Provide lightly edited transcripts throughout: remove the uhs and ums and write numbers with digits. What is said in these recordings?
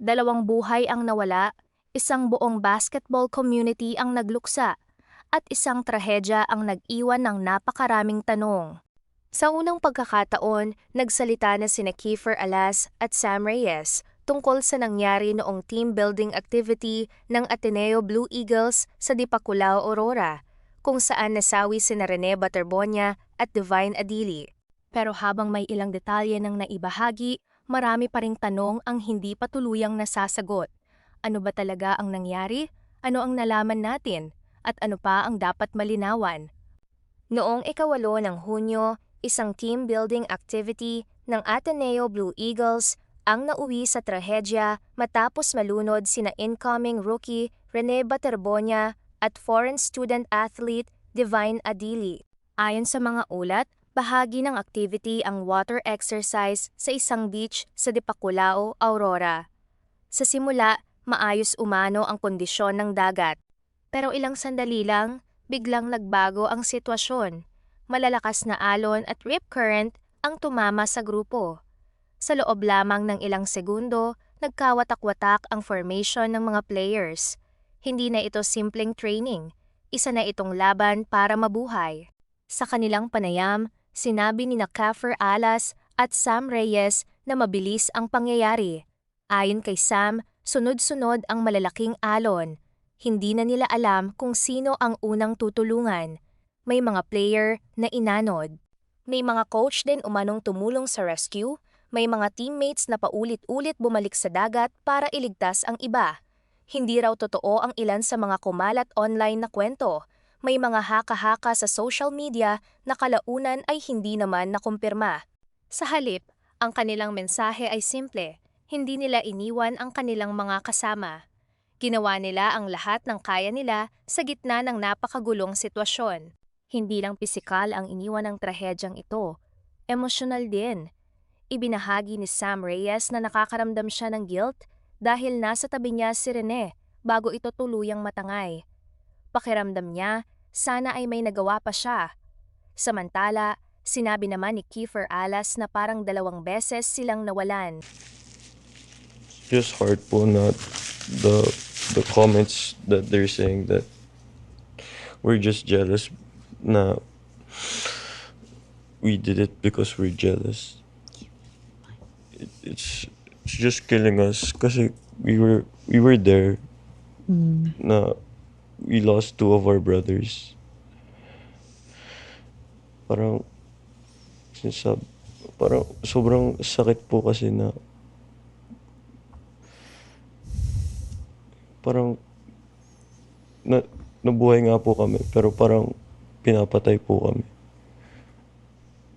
Dalawang buhay ang nawala, isang buong basketball community ang nagluksa, at isang trahedya ang nag-iwan ng napakaraming tanong. Sa unang pagkakataon, nagsalita na sina Kiefer Alas at Sam Reyes tungkol sa nangyari noong team building activity ng Ateneo Blue Eagles sa Dipaculao, Aurora, kung saan nasawi sina Rene Baterbonia at Divine Adili. Pero habang may ilang detalye ng naibahagi, marami pa ring tanong ang hindi pa tuluyang nasasagot. Ano ba talaga ang nangyari? Ano ang nalaman natin? At ano pa ang dapat malinawan? Noong 8 ng Hunyo, isang team building activity ng Ateneo Blue Eagles ang nauwi sa trahedya matapos malunod sina incoming rookie Rene Baterbonia at foreign student athlete Divine Adili. Ayon sa mga ulat, bahagi ng activity ang water exercise sa isang beach sa Dipaculao, Aurora. Sa simula, maayos umano ang kondisyon ng dagat. Pero ilang sandali lang, biglang nagbago ang sitwasyon. Malalakas na alon at rip current ang tumama sa grupo. Sa loob lamang ng ilang segundo, nagkawatak-watak ang formation ng mga players. Hindi na ito simpleng training, isa na itong laban para mabuhay. Sa kanilang panayam, sinabi ni Kiefer Alas at Sam Reyes na mabilis ang pangyayari. Ayon kay Sam, sunod-sunod ang malalaking alon. Hindi na nila alam kung sino ang unang tutulungan. May mga player na inanod. May mga coach din umanong tumulong sa rescue. May mga teammates na paulit-ulit bumalik sa dagat para iligtas ang iba. Hindi raw totoo ang ilan sa mga kumalat online na kwento. May mga haka-haka sa social media na kalaunan ay hindi naman nakumpirma. Sa halip, ang kanilang mensahe ay simple. Hindi nila iniwan ang kanilang mga kasama. Ginawa nila ang lahat ng kaya nila sa gitna ng napakagulong sitwasyon. Hindi lang pisikal ang iniwan ng trahedyang ito, emosyonal din. Ibinahagi ni Sam Reyes na nakakaramdam siya ng guilt dahil nasa tabi niya si Rene bago ito tuluyang matangay. Pakiramdam niya, sana ay may nagawa pa siya. Samantala, sinabi naman ni Kiefer Alas na parang 2 beses silang nawalan. Just hard po na the comments that they're saying that we're just jealous na we did it because we're jealous. It's just killing us kasi we were there na we lost 2 of our brothers. Parang sobrang sakit po kasi na parang nabuhay nga po kami pero parang pinapatay po kami.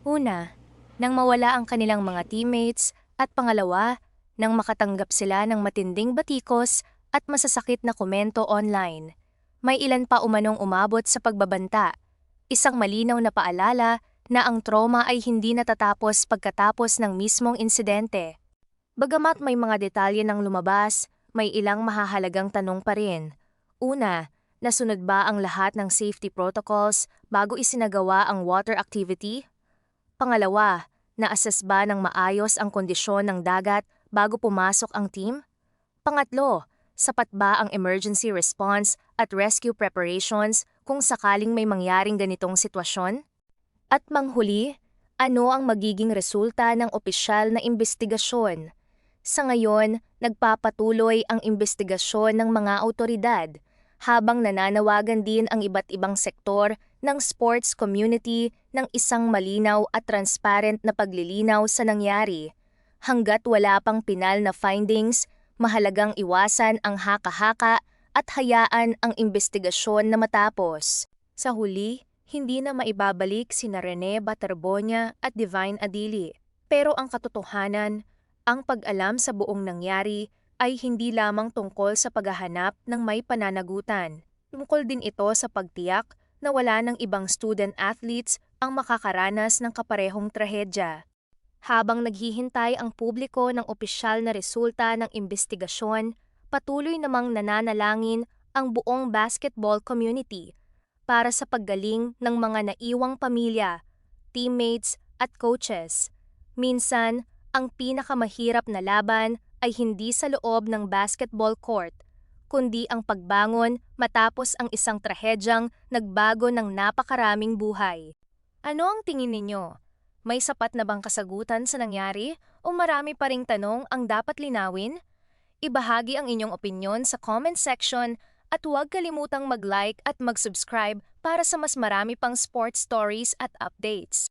Una, nang mawala ang kanilang mga teammates, at pangalawa, nang makatanggap sila ng matinding batikos at masasakit na komento online. May ilan pa umanong umabot sa pagbabanta. Isang malinaw na paalala na ang trauma ay hindi natatapos pagkatapos ng mismong insidente. Bagamat may mga detalye ng lumabas, may ilang mahahalagang tanong pa rin. Una, nasunod ba ang lahat ng safety protocols bago isinagawa ang water activity? Pangalawa, na-assess ba ng maayos ang kondisyon ng dagat bago pumasok ang team? Pangatlo, sapat ba ang emergency response at rescue preparations kung sakaling may mangyaring ganitong sitwasyon? At manghuli, ano ang magiging resulta ng opisyal na imbestigasyon? Sa ngayon, nagpapatuloy ang imbestigasyon ng mga awtoridad, habang nananawagan din ang iba't ibang sektor ng sports community ng isang malinaw at transparent na paglilinaw sa nangyari. Hanggat wala pang pinal na findings, mahalagang iwasan ang haka-haka at hayaan ang imbestigasyon na matapos. Sa huli, hindi na maibabalik sina Rene Baterbonia at Divine Adili. Pero ang katotohanan, ang pag-alam sa buong nangyari ay hindi lamang tungkol sa paghahanap ng may pananagutan. Tungkol din ito sa pagtiyak na wala ng ibang student-athletes ang makakaranas ng kaparehong trahedya. Habang naghihintay ang publiko ng opisyal na resulta ng imbestigasyon, patuloy namang nananalangin ang buong basketball community para sa paggaling ng mga naiwang pamilya, teammates at coaches. Minsan, ang pinakamahirap na laban ay hindi sa loob ng basketball court, kundi ang pagbangon matapos ang isang trahedyang nagbago ng napakaraming buhay. Ano ang tingin ninyo? May sapat na bang kasagutan sa nangyari o marami pa ring tanong ang dapat linawin? Ibahagi ang inyong opinyon sa comment section at huwag kalimutang mag-like at mag-subscribe para sa mas marami pang sports stories at updates.